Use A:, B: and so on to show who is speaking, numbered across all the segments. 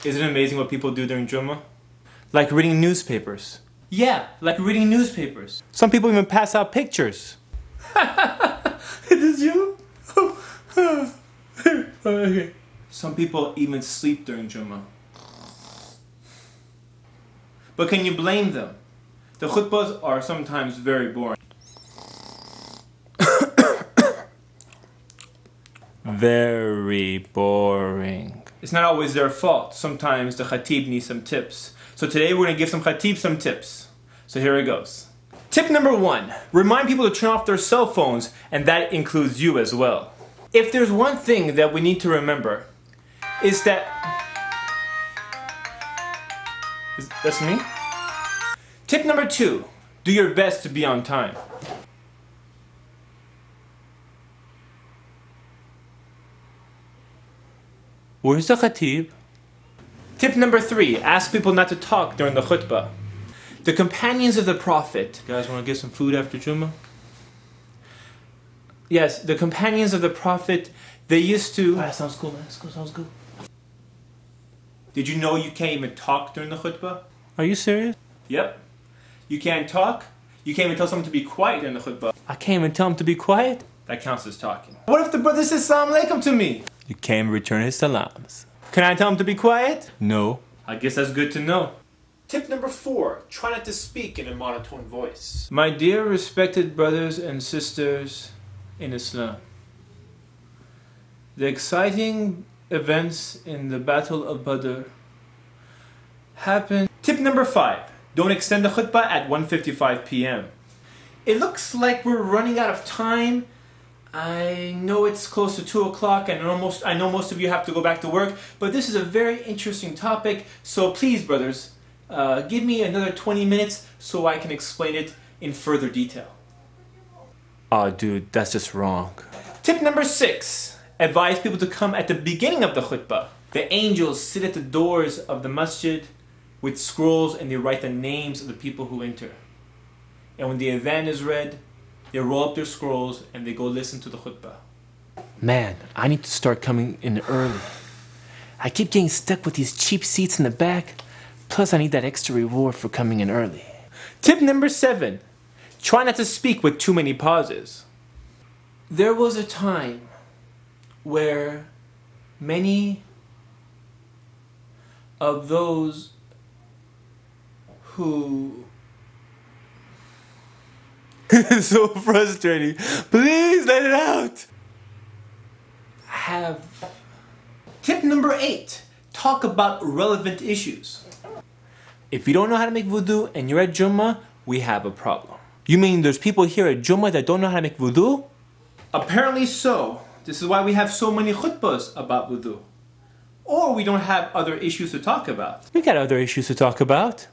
A: Isn't it amazing what people do during Jummah? Like reading newspapers. Yeah, like reading newspapers. Some people even pass out pictures. Is this you? Okay. Some people even sleep during Jummah. But can you blame them? The khutbahs are sometimes very boring. Very boring. It's not always their fault. Sometimes the khatib needs some tips. So today we're going to give some khatib some tips. So here it goes. Tip number 1. Remind people to turn off their cell phones, and that includes you as well. If there's one thing that we need to remember, is that... That's me? Tip number 2. Do your best to be on time. Where's the khatib? Tip number 3. Ask people not to talk during the khutbah. The companions of the Prophet. You guys want to get some food after Jummah? Yes, the companions of the Prophet, they used to... That sounds cool, man. Sounds good. Did you know you can't even talk during the khutbah? Are you serious? Yep. You can't talk. You can't even tell someone to be quiet during the khutbah. I can't even tell him to be quiet? That counts as talking. What if the brother says Assalamu alaikum to me? You can't return his salams. Can I tell him to be quiet? No. I guess that's good to know. Tip number 4. Try not to speak in a monotone voice. My dear respected brothers and sisters in Islam, the exciting events in the Battle of Badr happened. Tip number 5. Don't extend the khutbah at 1:55 p.m. It looks like we're running out of time. I know it's close to 2 o'clock and I know most of you have to go back to work, but this is a very interesting topic, so please, brothers, give me another 20 minutes so I can explain it in further detail. Oh, dude, that's just wrong. Tip number 6. Advise people to come at the beginning of the khutbah. The angels sit at the doors of the masjid with scrolls and they write the names of the people who enter. And when the adhan is read, they roll up their scrolls and they go listen to the khutbah. Man, I need to start coming in early. I keep getting stuck with these cheap seats in the back. Plus I need that extra reward for coming in early. Tip number 7. Try not to speak with too many pauses. There was a time where many of those who... It's so frustrating. Please let it out. Tip number 8. Talk about relevant issues. If you don't know how to make wudu and you're at Jummah, we have a problem. You mean there's people here at Jummah that don't know how to make wudu? Apparently so. This is why we have so many khutbahs about wudu. Or we don't have other issues to talk about. We got other issues to talk about.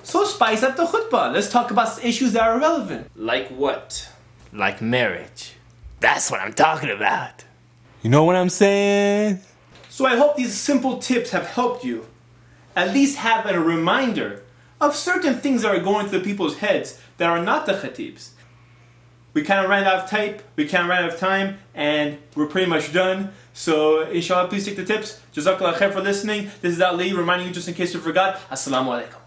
A: So spice up the khutbah. Let's talk about issues that are relevant. Like what? Like marriage. That's what I'm talking about. You know what I'm saying? So I hope these simple tips have helped you at least have a reminder of certain things that are going through people's heads that are not the khatibs. We kind of ran out of time, and we're pretty much done. So inshallah, please take the tips. Jazakallah khair for listening. This is Ali reminding you, just in case you forgot, Assalamu alaikum.